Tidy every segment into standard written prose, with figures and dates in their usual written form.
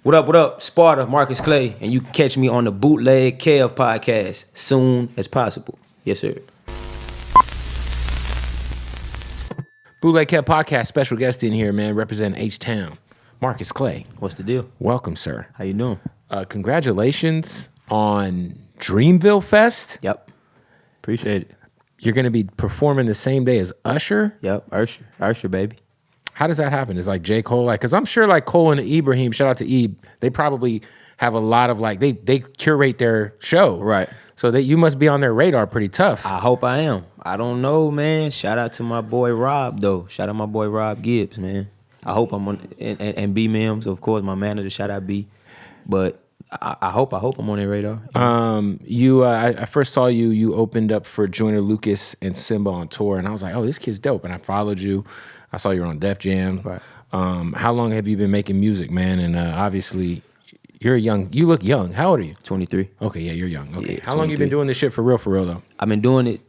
What up? Sparta, Marqus Clae, and you can catch me on the Bootleg Kev podcast soon as possible. Yes, sir. Bootleg Kev podcast, special guest in here, man, representing H-Town. Marqus Clae. What's the deal? Welcome, sir. How you doing? Congratulations on Dreamville Fest. Yep. Appreciate it. You're going to be performing the same day as Usher? Yep, Usher, baby. How does that happen? Is like J. Cole, like, because I'm sure like Cole and Ibrahim, shout out to Ib, they probably have a lot of like, they curate their show. Right. So you must be on their radar pretty tough. I hope I am. I don't know, man. Shout out to my boy Rob, though. Shout out my boy Rob Gibbs, man. I hope I'm on, and B Mims, of course, my manager, shout out B. But I hope I'm on their radar. I first saw you opened up for Joyner Lucas and Simba on tour, and I was like, oh, this kid's dope. And I followed you. I saw you were on Def Jam. Right. How long have you been making music, man? And obviously, you look young. How old are you? 23. Okay, yeah, you're young. Okay. Yeah, How long you been doing this shit for real, though? I've been doing it,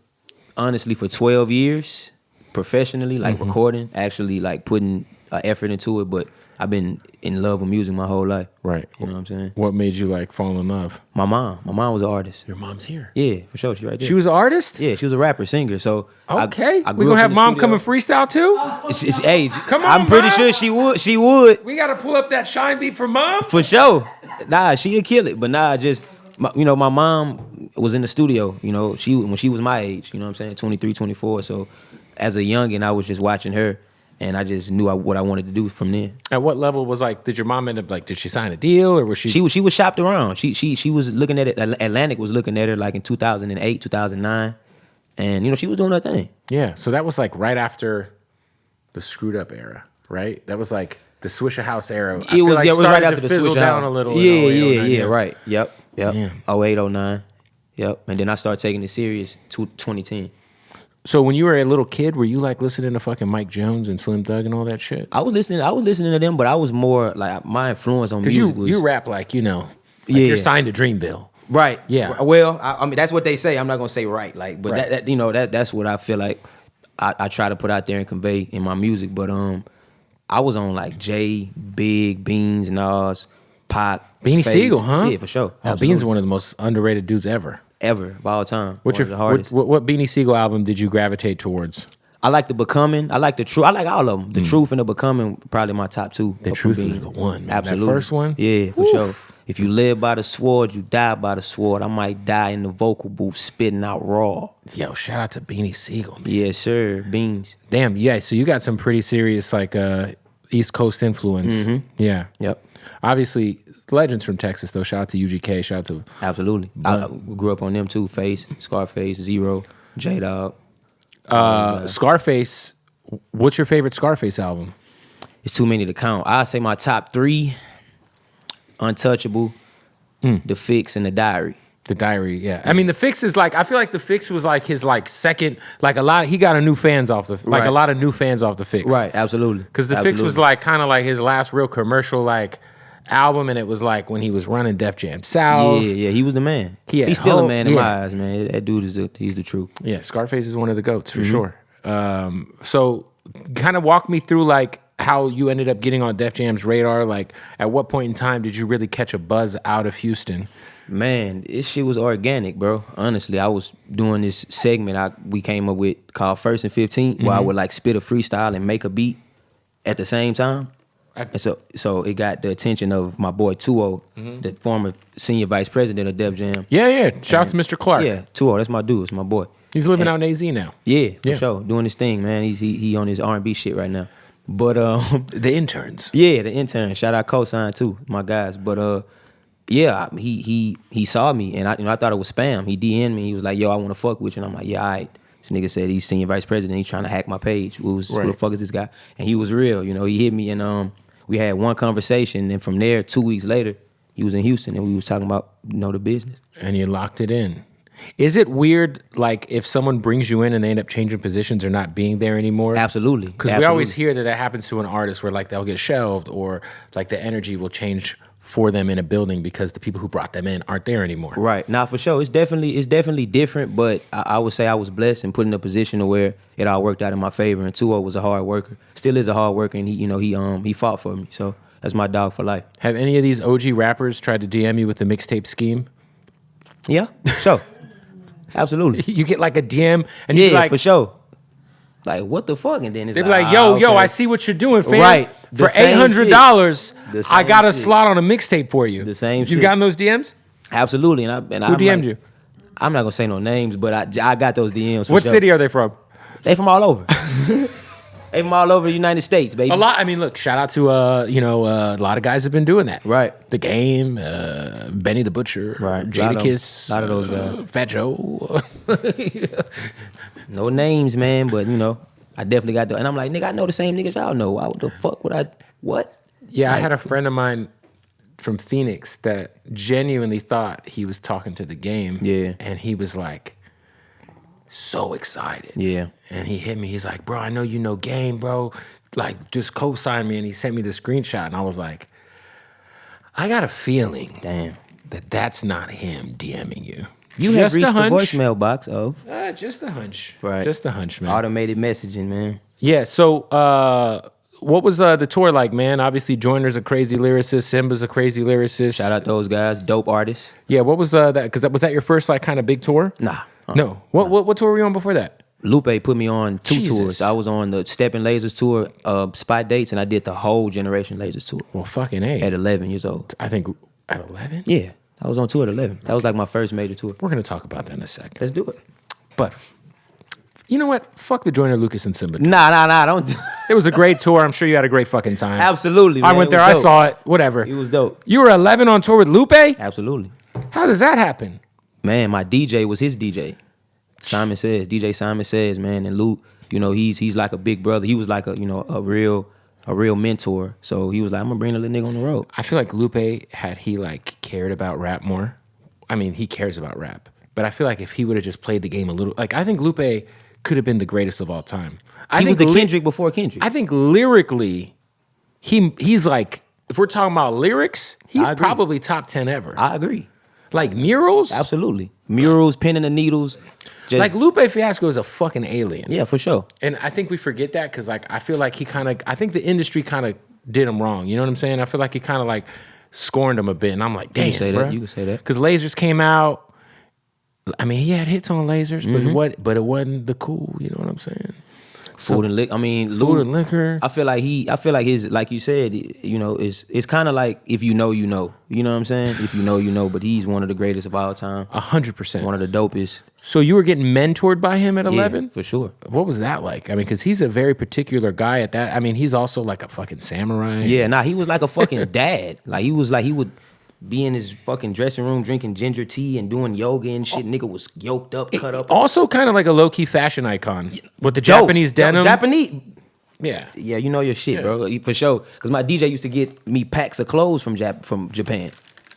honestly, for 12 years, professionally, like recording, actually, like putting effort into it, but I've been in love with music my whole life. Right. You know what I'm saying? What made you like fall in love? My mom was an artist. Your mom's here. Yeah, for sure. She's right there. She was an artist? Yeah, she was a rapper, singer. So okay, I we grew gonna up have in the mom studio. come and freestyle too? Hey, come on, I'm pretty Mom. sure she would. We gotta pull up that shine beat for mom. For sure. Nah, she'd kill it. But nah, my mom was in the studio, when she was my age, you know what I'm saying, 23, 24. So as a youngin', I was just watching her, and I just knew what I wanted to do from there. At what level was like, did your mom end up like, did she sign a deal or was she? She was shopped around. She was looking at it. Atlantic was looking at her like in 2008, 2009. And, she was doing her thing. Yeah, so that was like right after the Screwed Up era, right? That was like the Swisher House era. It was right after the fizzle Swisher down House. a little. Yeah, right. Yep. Damn. 08, 09. Yep. And then I started taking it serious 2010. So when you were a little kid, were you like listening to fucking Mike Jones and Slim Thug and all that shit? I was listening to them, but I was more like my influence on music was... you rap like, you're signed to Dreamville. Right. Yeah. Well, I mean, that's what they say. I'm not gonna say right, like, but right. That's what I feel like I try to put out there and convey in my music. But I was on like Jay, Big, Beans, Nas, Pac, Beanie Face. Siegel, huh? Yeah, for sure. Oh, Beans is one of the most underrated dudes ever. Ever of all time. What's One of the hardest. what Beanie Siegel album did you gravitate towards? I like the Becoming. I like the Truth. I like all of them. The Truth and the Becoming probably my top two. The Truth is the one, man. Absolutely. That first one? Yeah, for sure. If you live by the sword, you die by the sword. I might die in the vocal booth spitting out raw. Yo, shout out to Beanie Siegel, man. Yes, sir. Beans. Damn, yeah. So you got some pretty serious like East Coast influence. Yeah. Yep. Obviously, legends from Texas though. Shout out to UGK. Shout out to Absolutely. I grew up on them too. Face, Scarface, Zero, J-Dog. Scarface. What's your favorite Scarface album? It's too many to count. I say my top three: Untouchable, The Fix, and The Diary. The Diary, yeah. I mean, The Fix is like, I feel like The Fix was like his like second, like a lot, he got a new fans off Right. a lot of new fans off The Fix. Right, absolutely. Because The Fix was like kind of like his last real commercial like album, and it was like when he was running Def Jam South. Yeah, he was the man. He had He's still hope, a man in yeah. my eyes, man. That dude he's the truth. Yeah, Scarface is one of the GOATs for sure. So kind of walk me through like how you ended up getting on Def Jam's radar. Like at what point in time did you really catch a buzz out of Houston? Man, this shit was organic, bro. Honestly, I was doing this segment we came up with called First and 15, where I would like spit a freestyle and make a beat at the same time. And so it got the attention of my boy 2-0, the former senior vice president of Def Jam. Yeah. Shout out to Mr. Clark. Yeah, 2-0, that's my dude, it's my boy. He's living out in AZ now. Yeah, for sure, doing his thing, man. He on his R&B shit right now. But the interns. Yeah, the intern. Shout out Cosign too, my guys. But yeah, he saw me and I thought it was spam. He DM'd me. He was like, "Yo, I want to fuck with you." And I'm like, "Yeah, all right." This nigga said he's senior vice president. He's trying to hack my page. Who the fuck is this guy? And he was real. He hit me and we had one conversation. And from there, 2 weeks later, he was in Houston and we was talking about the business. And you locked it in. Is it weird, like, if someone brings you in and they end up changing positions or not being there anymore? Absolutely. Because we always hear that happens to an artist where, like, they'll get shelved or, like, the energy will change for them in a building because the people who brought them in aren't there anymore. Right. Now, for sure, it's definitely different, but I would say I was blessed and put in a position where it all worked out in my favor. And 2-0 was a hard worker. Still is a hard worker, and he fought for me. So that's my dog for life. Have any of these OG rappers tried to DM you with the mixtape scheme? Yeah, sure. Absolutely. You get like a DM and Yeah, you be like, for sure. Like, what the fuck? And then it's they be like, yo, okay. I see what you're doing, fam. Right. The For same $800, shit. I got a shit. slot on a mixtape for you. The same You shit. gotten those DMs? Absolutely. And Who DM'd you? I'm not gonna say no names, but I got those DMs. For What sure. city are they from? They from all over. They from all over the United States, baby. A lot. I mean, look, shout out to, a lot of guys have been doing that. Right. The Game, Benny the Butcher, Right. Jadakiss. A lot of those guys. Fat Joe. No names, man, but I definitely got and I'm like, nigga, I know the same niggas y'all know. Why the fuck would I? What? Yeah, I had a friend of mine from Phoenix that genuinely thought he was talking to the Game. Yeah. And he was like, so excited. Yeah. And he hit me. He's like, bro, I know you know Game, bro. Like, just co-sign me. And he sent me the screenshot. And I was like, I got a feeling Damn. that that's not him DMing you. You have reached the voicemail box of Just a hunch. Right. Just a hunch, man. automated messaging, man. Yeah, so what was the tour like, man? Obviously, Joyner's a crazy lyricist. Simba's a crazy lyricist. Shout out those guys, dope artists. Yeah, what was that? Because was that your first, like, kind of big tour? Nah. No. What tour were you on before that? Lupe put me on two Jesus. tours. I was on the Steppin' Lasers tour, Spot Dates, and I did the whole Generation Lasers tour Well, fucking A. at 11 years old. I think at 11? Yeah, I was on tour at 11. That was like my first major tour. We're going to talk about that in a second. Let's do it. But you know what? Fuck the Joyner, Lucas, and Simba. Nah, don't. It was a great tour. I'm sure you had a great fucking time. Absolutely, man. I went It there. was I dope. saw it. Whatever. It was dope. You were 11 on tour with Lupe? Absolutely. How does that happen? Man, my DJ was his DJ. DJ Simon Says, man, and Luke, he's like a big brother. He was like a real mentor. So he was like, I'm gonna bring the little nigga on the road. I feel like Lupe, had he like cared about rap more, I mean, he cares about rap, but I feel like if he would have just played the game a little, like I think Lupe could have been the greatest of all time. He was the Kendrick before Kendrick. I think lyrically, he's like, if we're talking about lyrics, he's probably top 10 ever. I agree. Like murals? Absolutely. Murals, pen and the needles. Like Lupe Fiasco is a fucking alien. Yeah, for sure. And I think we forget that because like I feel like I think the industry kind of did him wrong. You know what I'm saying? I feel like he kind of like scorned him a bit. And I'm like, damn, You can say bro. that. You can say that. Because Lasers came out. I mean, he had hits on Lasers, but it wasn't the cool. You know what I'm saying? Food and liquor. I mean, Food and liquor. I feel like his, like you said, it's kind of like if you know, you know. You know what I'm saying? If you know, you know. But he's one of the greatest of all time. 100%. One of the dopest. So you were getting mentored by him at 11? Yeah, for sure. What was that like? I mean, because he's a very particular guy at that. I mean, he's also like a fucking samurai. Yeah, he was like a fucking dad. Like he would be in his fucking dressing room drinking ginger tea and doing yoga and shit. Nigga was yoked up, cut up. Also kind of like a low-key fashion icon. With the Japanese denim. Japanese. Yeah. Yeah, you know your shit, bro. For sure. Because my DJ used to get me packs of clothes from Japan.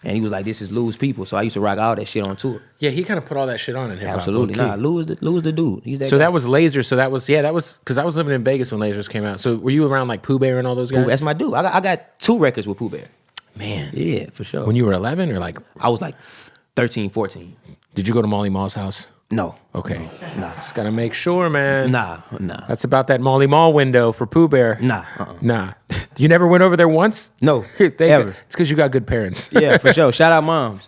And he was like, this is Lou's people. So I used to rock all that shit on tour. Yeah, he kind of put all that shit on in hip-hop. Absolutely. low-key. Lou is the dude. He's that So guy. that was Lasers. So that was because I was living in Vegas when Lasers came out. So were you around like Pooh Bear and all those guys? That's my dude. I got 2 records with Pooh Bear. Man. Yeah, for sure. When you were 11 or like, I was like 13, 14. did you go to Molly Mall's house? No. Okay. Nah. Just gotta make sure, man. Nah. That's about that Molly Mall window for Pooh Bear. Nah. Nah. You never went over there once? No. Ever. Ever. It's because you got good parents. Yeah, for sure. Shout out moms.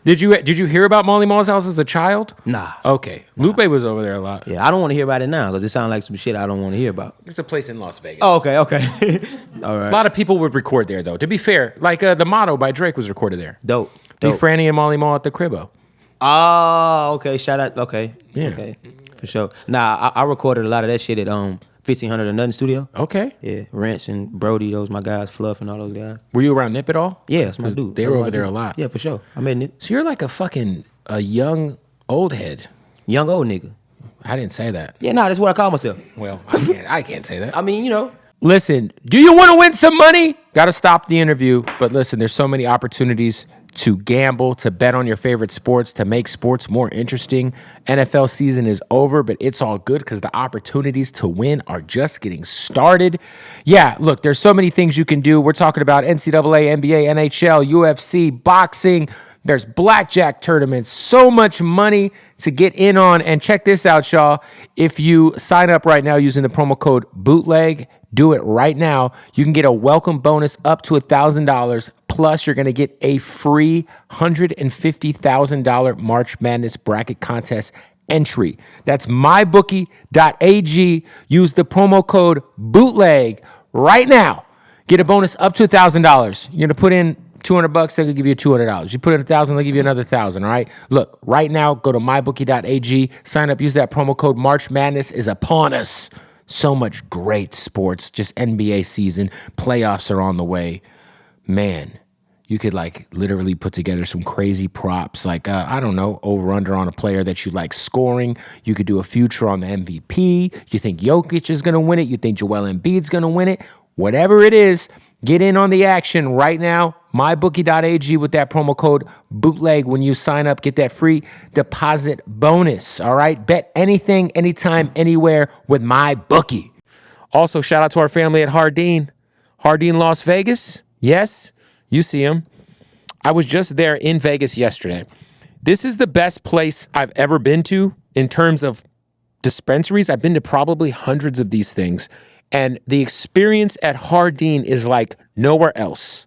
Did you hear about Molly Mall's house as a child? Nah. Okay. Lupe was over there a lot. Yeah, I don't want to hear about it now because it sounds like some shit I don't want to hear about. It's a place in Las Vegas. Oh, okay. All right. A lot of people would record there, though. To be fair, like The Motto by Drake was recorded there. Dope. Be Franny and Molly Mall at the Cribbo. Oh, okay. Shout out. Okay. Yeah. Okay. For sure. Nah, I recorded a lot of that shit at 1500 and Nothing Studio. Okay. Yeah. Rents and Brody, those my guys, Fluff and all those guys. Were you around Nip at all? Yeah, that's my dude. They were over there a lot. Yeah, for sure. I met Nick. So you're like a young old head. Young old nigga. I didn't say that. Yeah, that's what I call myself. Well, I can't say that. I mean, Listen, do you want to win some money? Got to stop the interview. But listen, there's so many opportunities to gamble, to bet on your favorite sports, to make sports more interesting. NFL season is over, but it's all good because the opportunities to win are just getting started. Yeah, look, there's so many things you can do. We're talking about NCAA, NBA, NHL, UFC, boxing. There's blackjack tournaments, so much money to get in on. And check this out, y'all. If you sign up right now using the promo code BOOTLEG, Do it right now. You can get a welcome bonus up to $1,000. Plus, you're going to get a free $150,000 March Madness bracket contest entry. That's mybookie.ag. Use the promo code BOOTLEG right now. Get a bonus up to $1,000. You're going to put in $200, they'll give you $200. You put in $1,000, they'll give you another $1,000, all right? Look, right now, go to mybookie.ag, sign up, use that promo code. March Madness is upon us. So much great sports, just NBA season. Playoffs are on the way. Man, you could like literally put together some crazy props, like, I don't know, over-under on a player that you like scoring. You could do a future on the MVP. You think Jokic is going to win it. You think Joel Embiid's going to win it. Whatever it is, get in on the action right now. mybookie.ag with that promo code BOOTLEG. When you sign up, get that free deposit bonus. All right? Bet anything, anytime, anywhere with MyBookie. Also, shout out to our family at Hardin. Hardin, Las Vegas. Yes, you see him. I was just there in Vegas yesterday. This is the best place I've ever been to in terms of dispensaries. I've been to probably hundreds of these things. And the experience at Hardin is like nowhere else.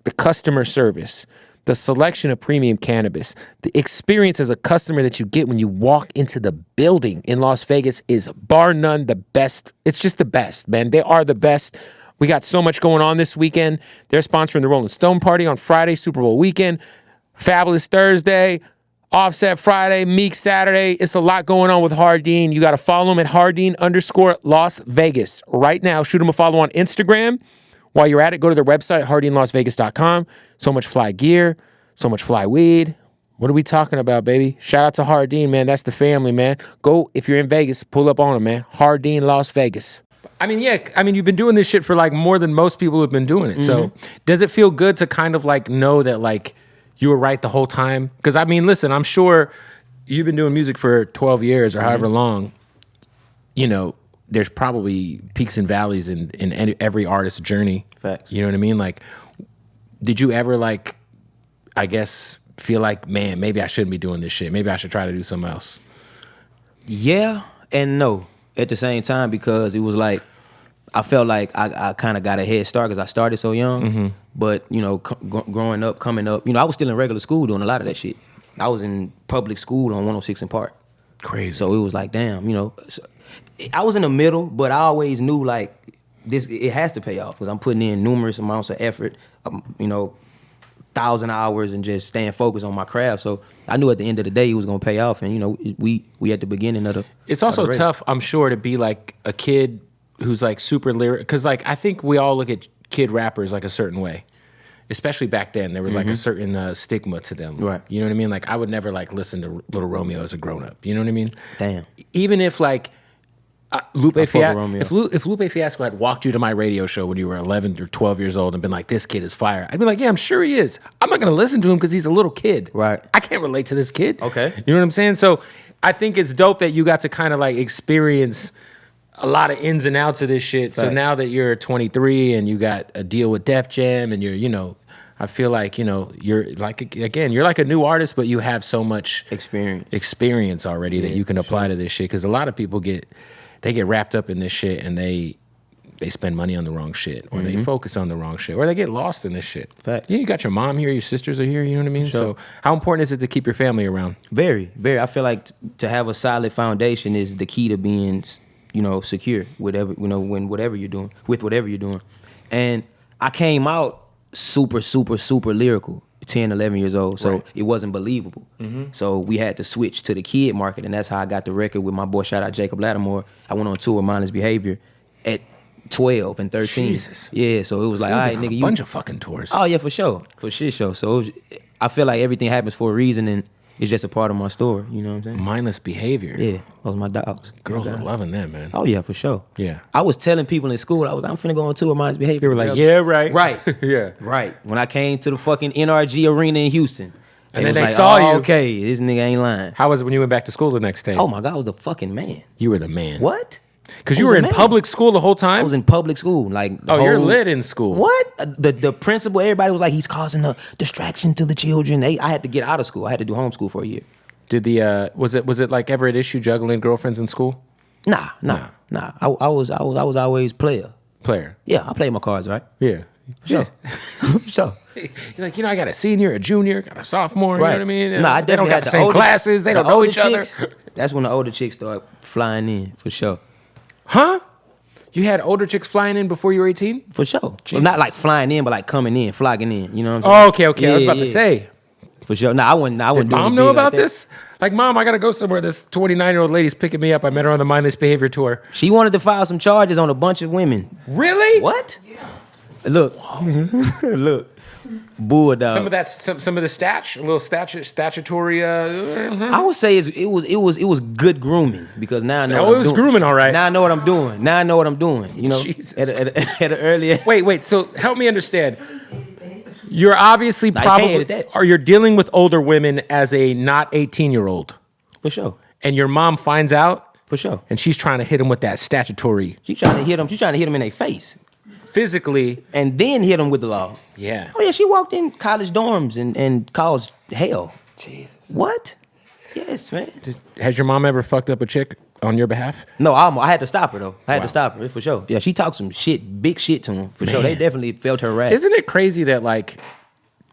The customer service, the selection of premium cannabis, the experience as a customer that you get when you walk into the building in Las Vegas is bar none the best. It's just the best, man. They are the best. We got so much going on this weekend. They're sponsoring the Rolling Stone Party on Friday, Super Bowl weekend, Fabulous Thursday, Offset Friday, Meek Saturday. It's a lot going on with Hardin. You got to follow him at Hardin_Las Vegas. Right now, shoot him a follow on Instagram. While you're at it, go to their website, hardinlasvegas.com. So much fly gear, so much fly weed. What are we talking about, baby? Shout out to Hardin, man. That's the family, man. Go, if you're in Vegas, pull up on them, man. Hardin, Las Vegas. I mean, yeah, you've been doing this shit for like more than most people have been doing it. Mm-hmm. So does it feel good to kind of like know that like you were right the whole time? Because I mean, listen, I'm sure you've been doing music for 12 years or however long. You know, there's probably peaks and valleys in every artist's journey. Facts. You know what I mean? Like, did you ever like, I guess, feel like, man, maybe I shouldn't be doing this shit. Maybe I should try to do something else. Yeah and no at the same time, because it was like, I felt like I kind of got a head start because I started so young. Mm-hmm. But, you know, growing up, coming up, you know, I was still in regular school doing a lot of that shit. I was in public school on 106 in Park. Crazy. So it was like, damn, you know. So I was in the middle, but I always knew, like, it has to pay off because I'm putting in numerous amounts of effort, you know, 1,000 hours and just staying focused on my craft. So I knew at the end of the day it was going to pay off. And, you know, we at the beginning of the It's also tough, I'm sure, to be like a kid who's like super lyric, because like I think we all look at kid rappers like a certain way, especially back then. There was like a certain stigma to them, right? You know what I mean? Like I would never like listen to Little Romeo as a grown up. You know what I mean? Damn. Even if like Lupe Fiasco, if Lupe Fiasco had walked you to my radio show when you were 11 or 12 years old and been like, "This kid is fire," I'd be like, "Yeah, I'm sure he is." I'm not gonna listen to him because he's a little kid, right? I can't relate to this kid. Okay, you know what I'm saying? So I think it's dope that you got to kind of like experience a lot of ins and outs of this shit. Right. So now that you're 23 and you got a deal with Def Jam and you're, you know, I feel like, you know, you're like, again, you're like a new artist, but you have so much experience already that you can apply to this shit. Because a lot of people get wrapped up in this shit and they spend money on the wrong shit, or they focus on the wrong shit, or they get lost in this shit. Fact. Yeah, you got your mom here, your sisters are here, you know what I mean? Sure. So how important is it to keep your family around? Very, very. I feel like to have a solid foundation is the key to being, you know, secure, whatever, you know, with whatever you're doing. And I came out super, super, super lyrical, 10, 11 years old. So It wasn't believable. Mm-hmm. So we had to switch to the kid market. And that's how I got the record with my boy, shout out Jacob Lattimore. I went on tour with Mindless Behavior at 12 and 13. Jesus. Yeah, so it was like, all right, nigga, a bunch of fucking tours. Oh yeah, for sure. For shit show. So I feel like everything happens for a reason, and it's just a part of my story, you know what I'm saying? Mindless Behavior. Yeah, those my dogs. Girls are loving that, man. Oh yeah, for sure. Yeah. I was telling people in school, I'm finna go on tour with Mindless Behavior. They were like, yeah, right. Right. Yeah. Right. When I came to the fucking NRG arena in Houston. And then they like, saw you. Okay, this nigga ain't lying. How was it when you went back to school the next day? Oh my God, I was the fucking man. You were the man. What? Because you were in public school the whole time? I was in public school. Like, you're lit in school. What? The principal, everybody was like, he's causing a distraction to the children. I had to get out of school. I had to do homeschool for a year. Did the was it like ever an issue juggling girlfriends in school? Nah. I was always player. player. Yeah, I play my cards right. Yeah. For sure. For sure. You're like, I got a senior, a junior, got a sophomore. Right. You know what I mean? No, I they don't definitely got had the same older- classes. They the don't know older each other. chicks, that's when the older chicks start flying in, for sure. Huh? You had older chicks flying in before you were 18? For sure. Well, not like flying in, but like coming in, flogging in. You know what I'm saying? Oh, okay. I was about to say. For sure. No, I wouldn't. Did do mom it know big like about that. this? Like, Mom, I got to go somewhere. This 29-year-old lady's picking me up. I met her on the Mindless Behavior Tour. She wanted to file some charges on a bunch of women. Really? What? Yeah. Look. Look. Bulldog. Some of that, some of the statutory. I would say it was good grooming because now I know. Oh, what it was I'm doing. grooming, all right. Now I know what I'm doing. You know, Jesus. at an earlier. Wait. So help me understand. You're obviously I can't probably, edit that. or you're dealing with older women as a not 18-year-old, For sure. and your mom finds out, For sure. and she's trying to hit him with that statutory She's trying to hit him in their face, physically. and then hit him with the law. Yeah. Oh yeah, she walked in college dorms and caused hell. Jesus. What? Yes, man. Has your mom ever fucked up a chick on your behalf? No, I had to stop her though. I had Wow. to stop her for sure. Yeah, she talked some shit, big shit to him for sure. They definitely felt her wrath. Isn't it crazy that like,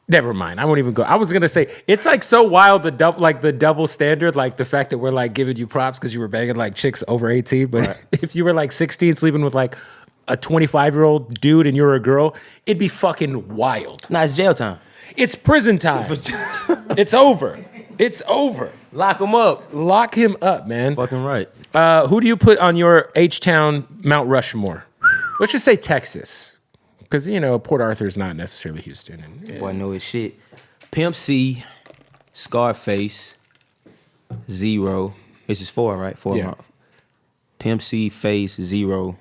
never mind. I won't even go. I was gonna say it's like so wild the double standard, like the fact that we're like giving you props because you were banging like chicks over 18, but if you were like 16 sleeping with like a 25-year-old dude and you're a girl, it'd be fucking wild. Nah, it's jail time. It's prison time. It's over. It's over. Lock him up. Lock him up, man. Fucking right. Who do you put on your H-Town Mount Rushmore? Let's just say Texas. Because, Port Arthur's not necessarily Houston. Boy, know his shit. Pimp C, Scarface, Zero. This is 4, right? 4. Yeah. Pimp C, Face, Zero.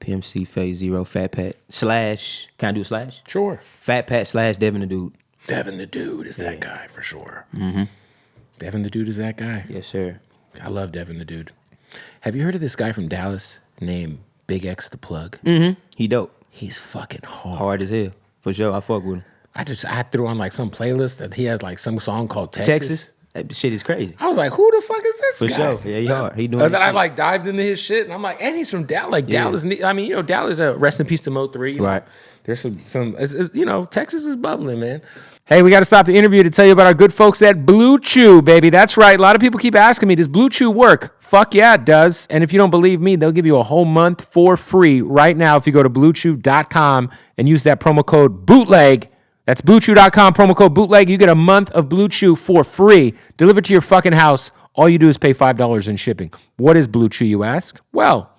Pimp C, Face, Zero, Fat Pat. Slash. Can I do a slash? Sure. Fat Pat slash Devin the Dude. Devin the Dude is that guy for sure. Mm-hmm. Devin the Dude is that guy. Yes, sir. I love Devin the Dude. Have you heard of this guy from Dallas named Big X the Plug? Mm-hmm. He dope. He's fucking hard. Hard as hell. For sure. I fuck with him. I threw on like some playlist that he has like some song called Texas. That shit is crazy. I was like, who the fuck is this For guy? sure. Yeah, he hard. He doing And then his I shit. like dived into his shit, and I'm like, and he's from Dallas. Like Dallas, I mean, Dallas. Rest in peace to Mo 3. Right. There's some. Texas is bubbling, man. Hey, we got to stop the interview to tell you about our good folks at Blue Chew, baby. That's right. A lot of people keep asking me, does Blue Chew work? Fuck yeah, it does. And if you don't believe me, they'll give you a whole month for free right now if you go to BlueChew.com and use that promo code BOOTLEG. That's BlueChew.com, promo code BOOTLEG. You get a month of Blue Chew for free, delivered to your fucking house. All you do is pay $5 in shipping. What is Blue Chew, you ask? Well,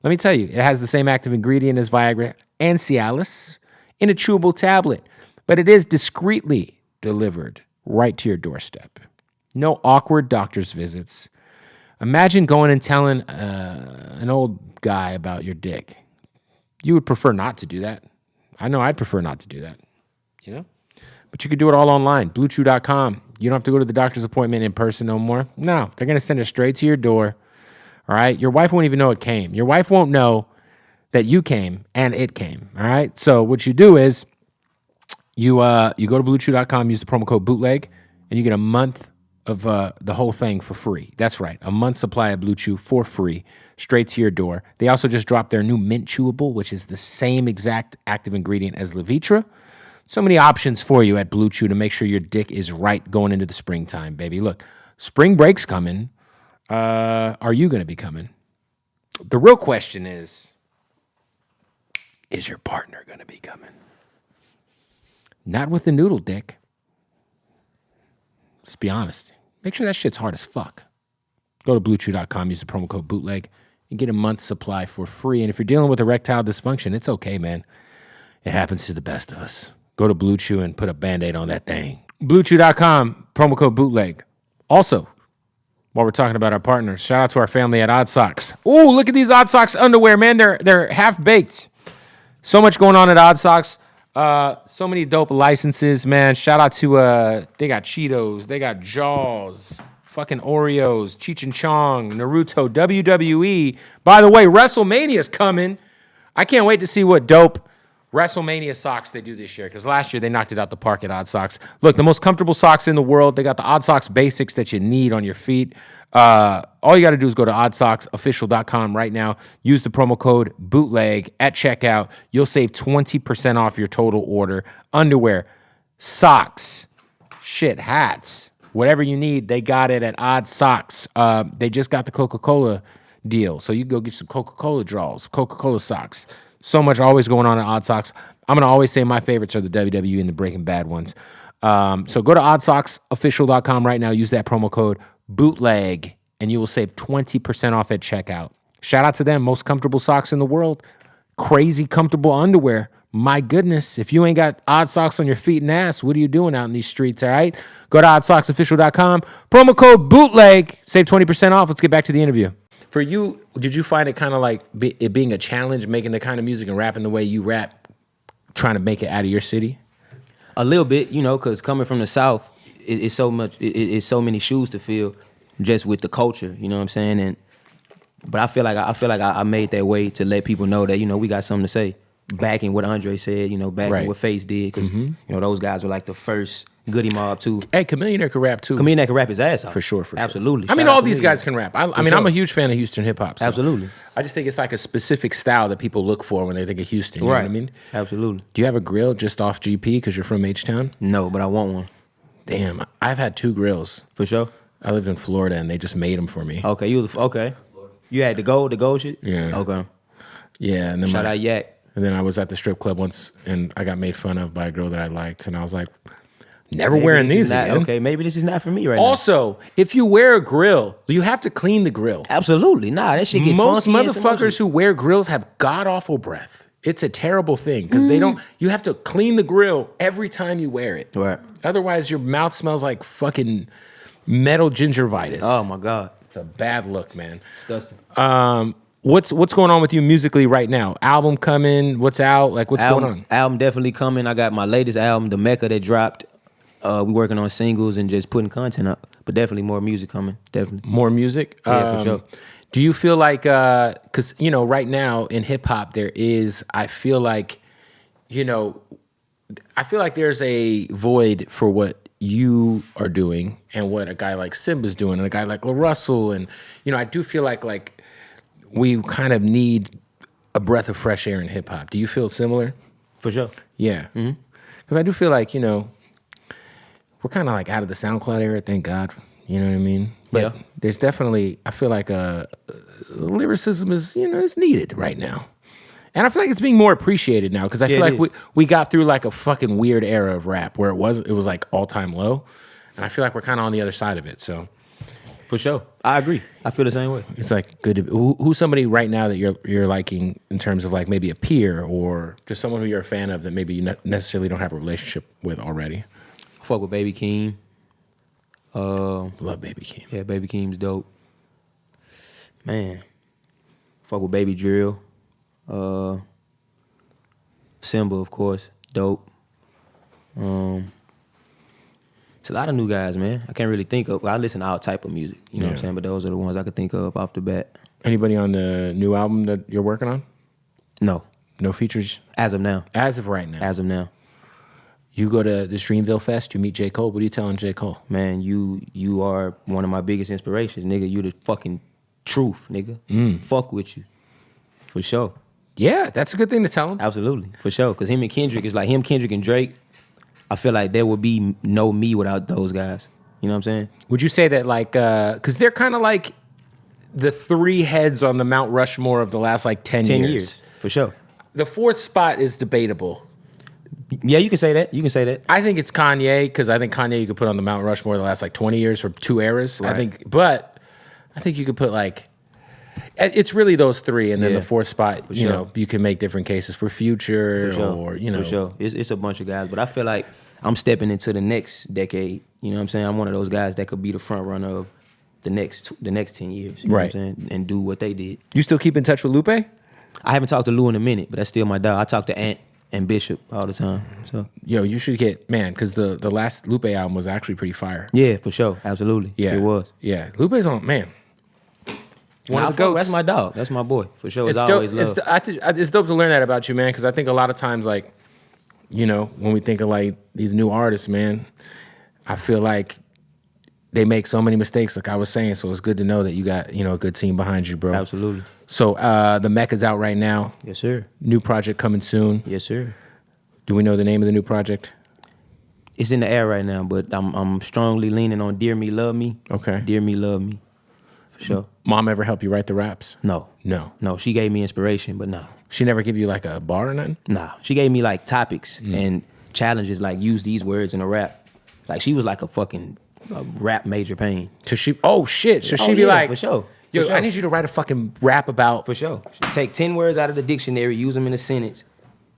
let me tell you. It has the same active ingredient as Viagra and Cialis in a chewable tablet, but it is discreetly delivered right to your doorstep. No awkward doctor's visits. Imagine going and telling an old guy about your dick. You would prefer not to do that. I know I'd prefer not to do that. But you could do it all online, BlueChew.com. You don't have to go to the doctor's appointment in person no more. No, they're going to send it straight to your door. All right? Your wife won't even know it came. Your wife won't know that you came and it came. All right? So what you do is you go to BlueChew.com, use the promo code BOOTLEG, and you get a month of the whole thing for free. That's right, a month's supply of Blue Chew for free, straight to your door. They also just dropped their new mint chewable, which is the same exact active ingredient as Levitra. So many options for you at Blue Chew to make sure your dick is right going into the springtime, baby. Look, spring break's coming. Are you going to be coming? The real question is your partner going to be coming? Not with the noodle dick. Let's be honest. Make sure that shit's hard as fuck. Go to BlueChew.com, use the promo code BOOTLEG, and get a month's supply for free. And if you're dealing with erectile dysfunction, it's okay, man. It happens to the best of us. Go to Blue Chew and put a Band-Aid on that thing. BlueChew.com, promo code BOOTLEG. Also, while we're talking about our partners, shout out to our family at Odd Socks. Ooh, look at these Odd Socks underwear, man. They're half-baked. So much going on at Odd Socks. So many dope licenses, man. Shout out to, they got Cheetos, they got Jaws, fucking Oreos, Cheech and Chong, Naruto, WWE. By the way, WrestleMania's coming. I can't wait to see what dope WrestleMania socks they do this year, because last year they knocked it out the park at Odd Socks. Look, the most comfortable socks in the world. They got the Odd Socks basics that you need on your feet. All you got to do is go to oddsocksofficial.com right now. Use the promo code BOOTLEG at checkout. You'll save 20% off your total order. Underwear, socks, hats, whatever you need, they got it at Odd Socks. They just got the Coca-Cola deal, so you can go get some Coca-Cola draws, Coca-Cola socks. So much always going on at Odd Socks. I'm going to always say my favorites are the WWE and the Breaking Bad ones. So go to oddsocksofficial.com right now. Use that promo code BOOTLEG, and you will save 20% off at checkout. Shout out to them. Most comfortable socks in the world. Crazy comfortable underwear. My goodness, if you ain't got Odd Socks on your feet and ass, what are you doing out in these streets, all right? Go to oddsocksofficial.com. Promo code BOOTLEG. Save 20% off. Let's get back to the interview. For you, did you find it kind of like it being a challenge, making the kind of music and rapping the way you rap, trying to make it out of your city? A little bit, because coming from the South, it's so much. It's so many shoes to fill, just with the culture. You know what I'm saying? But I feel like I made that way to let people know that we got something to say. Backing what Andre said, backing what Face did, because those guys were like the first Goody Mob too. Hey, Chameleon can rap too. Chameleon can rap his ass off. For sure. Absolutely. I mean, all these guys can rap. I mean, I'm a huge fan of Houston hip hop. So absolutely. I just think it's like a specific style that people look for when they think of Houston. You know what I mean? Absolutely. Do you have a grill just off GP because you're from H-Town? No, but I want one. Damn, I've had 2 grills. For sure. I lived in Florida and they just made them for me. Okay, You had the gold shit? Yeah. Okay. Yeah, and then Shout out Yak. And then I was at the strip club once and I got made fun of by a girl that I liked, and I was like, never wearing these again. Okay, maybe this is not for me right now. If you wear a grill, you have to clean the grill. Absolutely. Nah, that shit get Most funky. motherfuckers who wear grills have god-awful breath. It's a terrible thing because you have to clean the grill every time you wear it. Right. Otherwise, your mouth smells like fucking metal gingivitis. Oh, my God. It's a bad look, man. Disgusting. What's going on with you musically right now? Album coming? What's out? Like, what's going on? Album definitely coming. I got my latest album, The Mecca, that dropped. We working on singles and just putting content up. But definitely more music coming. Definitely. More music? Yeah, for sure. Do you feel like, because, right now in hip hop, I feel like there's a void for what you are doing and what a guy like Simba's doing and a guy like La Russell. And, I do feel like we kind of need a breath of fresh air in hip hop. Do you feel similar? For sure. Yeah. Because I do feel like, we're kind of like out of the SoundCloud era, thank God. You know what I mean? But there's definitely, I feel like lyricism is, is needed right now. And I feel like it's being more appreciated now because I feel like we got through like a fucking weird era of rap where it was like all-time low. And I feel like we're kind of on the other side of it, so. For sure. I agree. I feel the same way. It's like good to who's somebody right now that you're liking in terms of like maybe a peer or just someone who you're a fan of that maybe you necessarily don't have a relationship with already? I fuck with Baby Keem. Love Baby Keem. Yeah, Baby Keem's dope. Man. Fuck with Baby Drill. Simba, of course. Dope. It's a lot of new guys, man. I can't really think of. I listen to all type of music. You know what I'm saying? But those are the ones I could think of off the bat. Anybody on the new album that you're working on? No. No features? As of now. As of right now? As of now. You go to this Dreamville Fest, you meet J. Cole. What are you telling J. Cole? Man, you are one of my biggest inspirations, nigga. You the fucking truth, nigga. Fuck with you. For sure. Yeah, that's a good thing to tell him. Absolutely. For sure. Because him and Kendrick, it's like him, Kendrick, and Drake. I feel like there would be no me without those guys. You know what I'm saying? Would you say that like, because they're kind of like the 3 heads on the Mount Rushmore of the last like 10 years. 10 years, for sure. The 4th spot is debatable. Yeah, you can say that. You can say that. I think it's Kanye, because I think Kanye you could put on the Mount Rushmore the last like 20 years for 2 eras. Right. I think you could put like, it's really those 3, and then the 4th spot, you know, you can make different cases for Future or, For sure. It's a bunch of guys, but I feel like I'm stepping into the next decade. You know what I'm saying? I'm one of those guys that could be the front runner of the next 10 years. You know what I'm saying? And do what they did. You still keep in touch with Lupe? I haven't talked to Lou in a minute, but that's still my dog. I talk to Ant and Bishop all the time. So you should get, man, because the last Lupe album was actually pretty fire. Yeah, for sure. Absolutely. Yeah. It was. Yeah. Lupe's on, man. One Nah, of the goats. That's my dog. That's my boy for sure. It's It's dope. always love. It's dope to learn that about you, man. Because I think a lot of times, like, you know, when we think of like these new artists, man, I feel like they make so many mistakes, like I was saying. So it's good to know that you got, you know, a good team behind you, bro. Absolutely. So the Mecca's out right now. Yes, sir. New project coming soon. Yes, sir. Do we know the name of the new project? It's in the air right now, but I'm strongly leaning on "Dear Me, Love Me." Okay. "Dear Me, Love Me," for sure. Mom ever help you write the raps? No, No. She gave me inspiration, but no. She never give you like a bar or nothing? Nah, she gave me like topics and challenges, like use these words in a rap. Like she was like a fucking rap major pain. So she, oh shit. So Oh, she be yeah, like, for sure. yo, For sure. I need you to write a fucking rap about. For sure. Take 10 words out of the dictionary, use them in a sentence,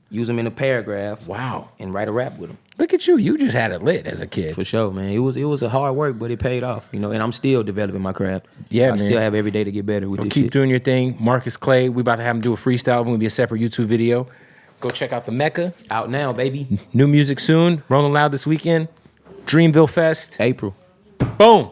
use them in a paragraph. Wow. And write a rap with them. Look at you. You just had it lit as a kid. For sure, man. It was a hard work, but it paid off, you know. And I'm still developing my craft. Yeah, I man. still have every day to get better with this Keep shit. doing your thing. Marqus Clae, we about to have him do a freestyle. It's going to be a separate YouTube video. Go check out the Mecca. Out now, baby. New music soon. Rolling Loud this weekend. Dreamville Fest. April. Boom.